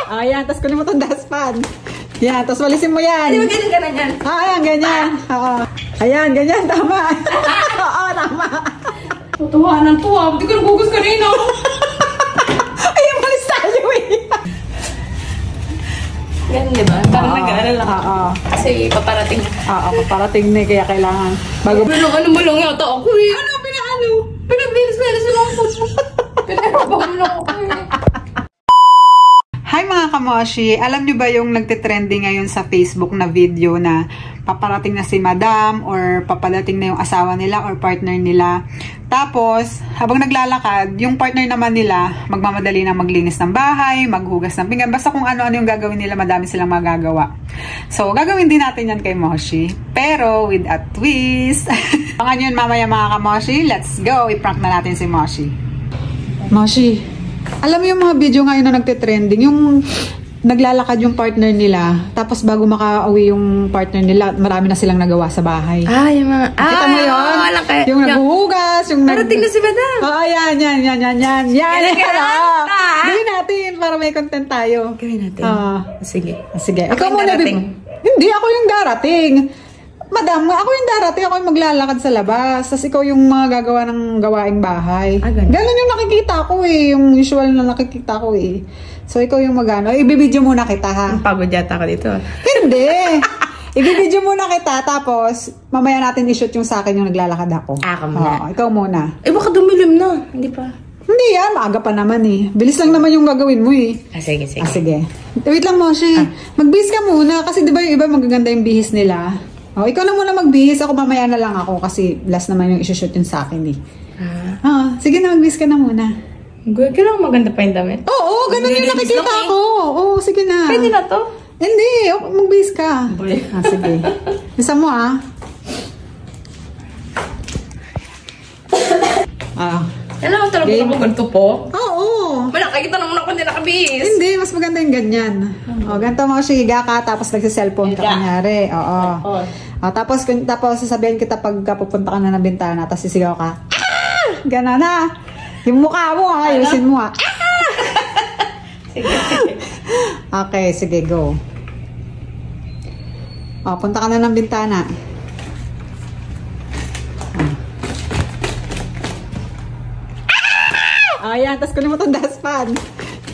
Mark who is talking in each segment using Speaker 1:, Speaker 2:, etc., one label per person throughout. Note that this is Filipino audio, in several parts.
Speaker 1: Ayan, tapos kunin mo itong dustpan. Yan, tapos walisin mo yan.
Speaker 2: Di ba ganyan yan?
Speaker 1: Ayan, ganyan. Oo. Ayan, ganyan, tama. Oo, tama.
Speaker 2: Tutuwa ng tuwa. Hindi ko nagugus kanina.
Speaker 1: Ayan, malis tayo eh.
Speaker 2: Ganyan, di ba? Parang nag-aaral lang.
Speaker 1: Oo.
Speaker 2: Kasi paparating.
Speaker 1: Oo, paparating na kaya kailangan. Bago...
Speaker 2: Ano mo lang yata ako eh. Ano? Pinagbilis-bilis lang ako. Pinagbilis lang ako eh.
Speaker 1: Hi mga kamoshi! Alam niyo ba yung nagtitrending ngayon sa Facebook na video na paparating na si madam or papadating na yung asawa nila or partner nila. Tapos, habang naglalakad, yung partner naman nila magmamadali na maglinis ng bahay, maghugas ng pinggan. Basta kung ano-ano yung gagawin nila, madami silang magagawa. So, gagawin din natin yan kay Moshi. Pero, with a twist. Pangan yun mamaya mga kamoshi. Let's go! I-prank na natin si Moshi. Moshi, alam mo yung mga video ngayon na nagtitrending, yung naglalakad yung partner nila, tapos bago makauwi yung partner nila, marami na silang nagawa sa bahay.
Speaker 2: Ah, yung mga...
Speaker 1: Kita mo yun? Yung naghuhugas, yung...
Speaker 2: Parating na si madam.
Speaker 1: Oo, yan. Gawin natin para may content tayo.
Speaker 2: Gawin natin. Sige.
Speaker 1: Sige.
Speaker 2: Ako yung darating.
Speaker 1: Hindi, ako yung darating. Madam, ako yung darating, ako yung maglalakad sa labas. Tapos ikaw yung mga gagawa ng gawaing bahay. Ganun yung nakikita ko eh. Yung usual na nakikita ko eh. So, ikaw yung magano. Ibibidyo muna kita ha.
Speaker 2: Pagod yata ka dito.
Speaker 1: Hindi. Ibibidyo muna kita. Tapos, mamaya natin i-shoot yung sa akin yung naglalakad ako.
Speaker 2: Ka muna.
Speaker 1: Oo, ikaw muna.
Speaker 2: Eh, baka dumilim na. Hindi pa.
Speaker 1: Hindi yan. Maaga pa naman eh. Bilis lang naman yung gagawin mo eh.
Speaker 2: Sige.
Speaker 1: Sige. Wait lang Moshi. Magbihis ka muna. Kasi di ba yung iba magaganda yung bihis nila. Oh, ikaw na muna magbihis. Ako mamaya na lang ako kasi last naman yung isushoot yun sa akin eh. Sige na, magbihis ka na muna.
Speaker 2: Kailangan maganda pa yung damit.
Speaker 1: Oo, ganun yung nakikita ko. Oo, sige na.
Speaker 2: Pwede na to?
Speaker 1: Hindi, magbihis ka. Sige. Isa mo
Speaker 2: Kailangan talaga ako ganito po?
Speaker 1: Oo.
Speaker 2: Nakikita naman ako hindi nakabihis.
Speaker 1: Hindi, mas maganda yung ganyan. Ganito mo, higa ka, tapos nagsiselfone ka kunyari. Oo. Tapos sasabihin kita pag pupunta ka na ng bintana, tapos sisigaw ka, gana na. Yung mukha mo, ayusin mo
Speaker 2: Sige.
Speaker 1: Okay, sige, go. Punta ka na ng bintana. Ayan, tapos kunin mo itong dustpan.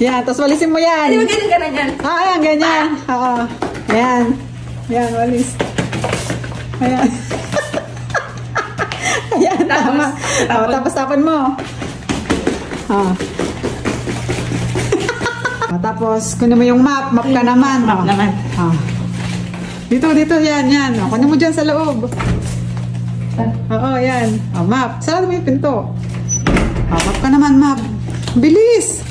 Speaker 1: Yan, tapos walisin mo yan.
Speaker 2: Di ba ganyan yan?
Speaker 1: Ayan, ganyan. Oo. Ayan. Ayan, walis. Ayan. Ayan, tama. Tapos tapan mo. Tapos, kunin mo yung map. Map ka naman.
Speaker 2: Map naman.
Speaker 1: Dito, yan. Kunin mo dyan sa loob. Oo, yan. Map. Sarado mo yung pinto. Map ka naman, map. Bilis!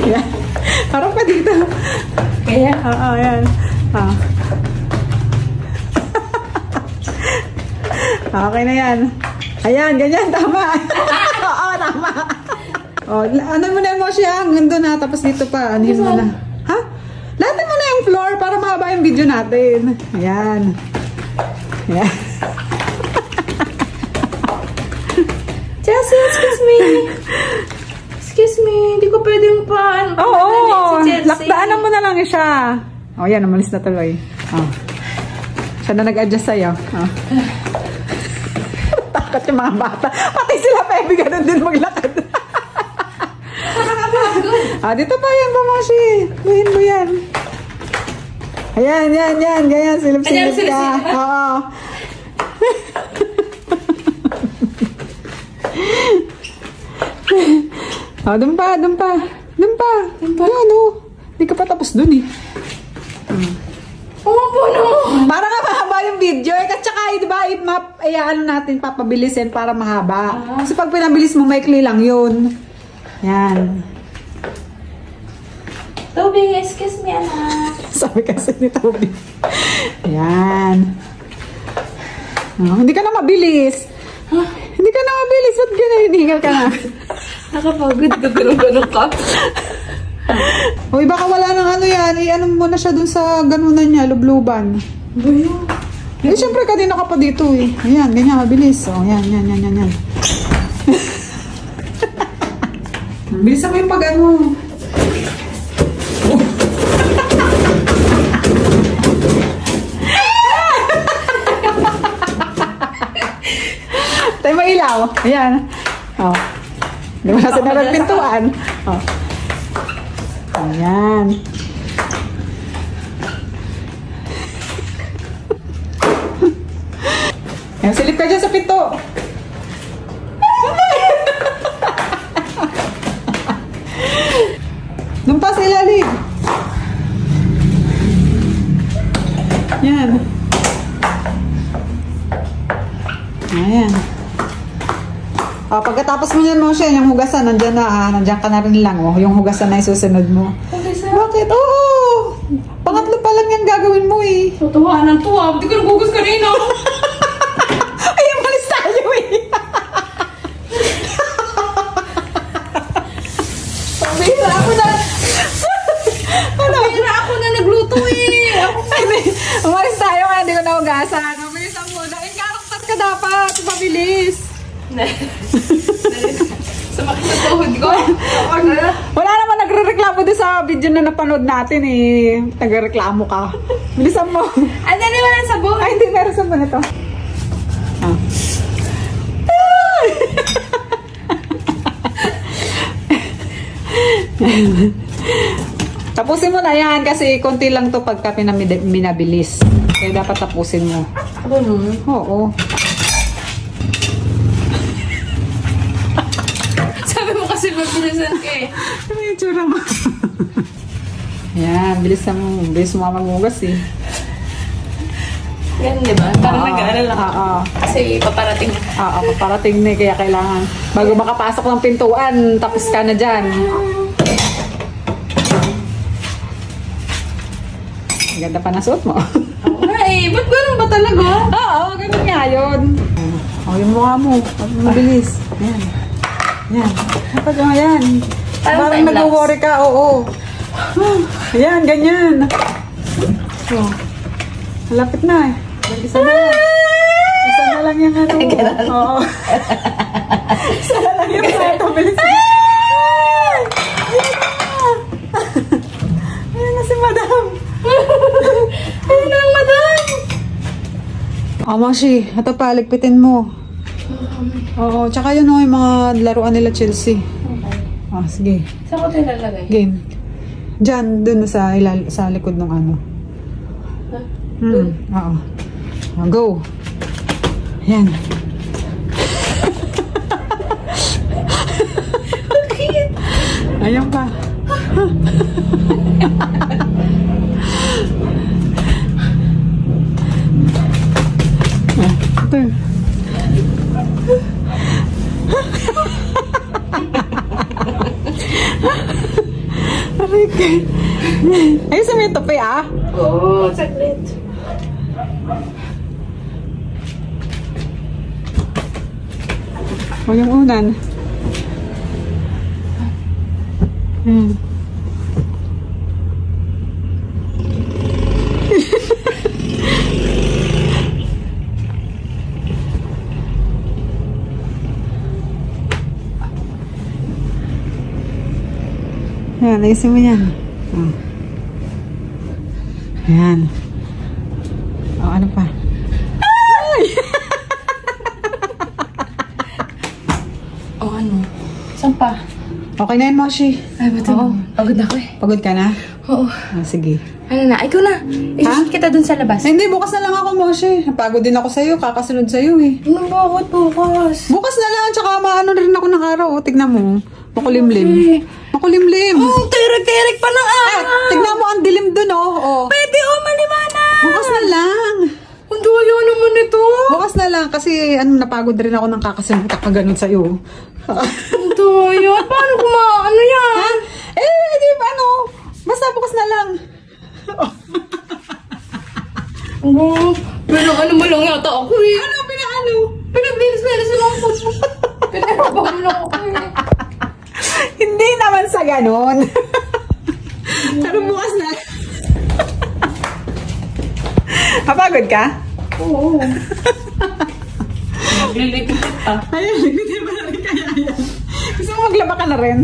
Speaker 1: Yan. Harap ka dito.
Speaker 2: Kaya?
Speaker 1: Oo, yan. Okay na yan. Ayan, ganyan. Tama. Oo, tama. Ano mo na mo siya? Hanggang doon na. Tapos dito pa. Ano yun mo na? Ha? Lahatin mo na yung floor para mahaba yung video natin. Ayan. Ayan.
Speaker 2: Jessie, excuse me. Excuse me. Hindi ko pwedeng pa.
Speaker 1: Oo. Lakdaanan mo na lang siya. Yan. Umalis na tuloy. Siya na nag-adjust sa'yo. Takot yung mga bata. Pati sila Pepe ganun din maglakad. Dito pa yan, Moshi. Buhin mo yan. Ayan. Ganyan. Silip-silip ka. Oo. Doon pa. Yan, Hindi ka pa tapos dun eh. Para nga mahaba yung video. At saka, diba, ano natin, papabilisin para mahaba. Kasi pag pinabilis mo, maikli lang yun. Yan.
Speaker 2: Toby, excuse me, anak.
Speaker 1: Sabi kasi ni Toby. Yan. Hindi ka na mabilis. Hindi ka na mabilis. Ba't hinihingal ka na?
Speaker 2: Nakapagod ka, ganun ka.
Speaker 1: Uy, baka wala nang ano yan. I-ano mo na siya dun sa ganunan niya, lubluban. Siyempre kanina ka pa dito eh. Ayan, ganyan, mabilis. Yan. Bilisan mo yung pag-ano. Tayo mailaw. Ayan. Oh. Di ba nasa pintuan? Oh. Ayan. Ayan, silip ka dyan sa pinto. Doon pa sa ilalim. Yan. Ayan. O, pagkatapos mo yan, Moshe, yung hugasan, nandyan na, nandyan ka na rin lang, oh. Yung hugasan na isusunod mo. Bakit? Oo! Pangatlo pa lang yan gagawin mo, eh.
Speaker 2: Tutuwa ng tuwa. Hindi ko nagugas kanina.
Speaker 1: Ay, malis tayo, eh.
Speaker 2: Pabira ako na. Pabira ako na nagluto, eh.
Speaker 1: Umalis tayo kaya hindi ko nahugasan. Mabilis ang muna. Eh, karakter ka dapat. Mabilis.
Speaker 2: Sumakit sa tuhod ko.
Speaker 1: Wala naman nagre-reklamo doon sa video na napanood natin eh. Nagre-reklamo ka. Bilisan mo.
Speaker 2: Ano na wala sabon?
Speaker 1: Ay, hindi. Meron sabon ito. Ah. Tapusin mo na yan kasi konti lang to pagka minabilis. Kaya dapat tapusin mo. Oo.
Speaker 2: Sabi mo kasi magbilisan ka eh.
Speaker 1: Ano yung tsura mo? Yan, bilis mo. Bilis mo maghugas eh.
Speaker 2: Yan, di ba? Parang nag-aaral lang.
Speaker 1: Oo.
Speaker 2: Kasi paparating.
Speaker 1: Oo, paparating na eh. Kaya kailangan. Bago makapasok ng pintuan, tapos ka na dyan. Ang ganda pa na suot mo.
Speaker 2: Ay, ba't gano'n ba talaga?
Speaker 1: Oo, ganun nga yun. Yung mukha mo. Mabilis. Ayan. Ayan. Dapat yung ayan. Parang nag-worry ka. Oo. Ayan, ganyan. So, malapit na eh. Isa na lang. Isa na lang yung ano. Oo. Isa na lang yung plato. Bilis. Ayan na. Ayan na si Madam.
Speaker 2: Ayun lang, madam!
Speaker 1: Moshi, ito pa, ligpitin mo. Oo, tsaka yun yung mga laruan nila Chelsea. Okay. Sige.
Speaker 2: Saan ko ito ilalagay?
Speaker 1: Game. Diyan, dun sa likod ng ano. Oo. Go. Ayan. Ayan pa. Ito. Ayos mo yung tope ah.
Speaker 2: Oo, saglit.
Speaker 1: O yung unan. Ayan, ayusin mo yan. Ayan. O, ano pa? Ay!
Speaker 2: O ano? Saan pa?
Speaker 1: Okay na yun, Moshi.
Speaker 2: Ay, ba't pagod ako eh.
Speaker 1: Pagod ka na?
Speaker 2: Oo.
Speaker 1: Sige.
Speaker 2: Ano na? Ikaw na. I-shoot kita dun sa labas.
Speaker 1: Hindi, bukas na lang ako, Moshi. Napagod din ako sa'yo. Kakasunod sa'yo eh.
Speaker 2: Ano bakit bukas?
Speaker 1: Bukas na lang. Tsaka maano rin ako ng araw. O, tignan mo. Makulimlim.
Speaker 2: Okay.
Speaker 1: Makulimlim.
Speaker 2: Oh, tirik-tirik pa ng araw.
Speaker 1: Tignan mo ang dilim dun, oh.
Speaker 2: Pwede maliwanag.
Speaker 1: Bukas na lang.
Speaker 2: Ang daya naman ito.
Speaker 1: Bukas na lang kasi napagod rin ako ng kakasunod ka ganun sa'yo.
Speaker 2: Ang daya. Paano ano yan?
Speaker 1: Di ba ano? Basta bukas na lang.
Speaker 2: Pero ano mo lang yata ako eh.
Speaker 1: Ano, pinaano?
Speaker 2: Pinaglinis-linis yung mga puso. Pinarabang mo lang ako eh.
Speaker 1: Hindi naman sa ganon. Pero bukas na. Mapagod ka?
Speaker 2: Oo. Nagliligpit pa.
Speaker 1: Ayun, hindi ba na rin kaya yan? Gusto mo maglaba ka na rin?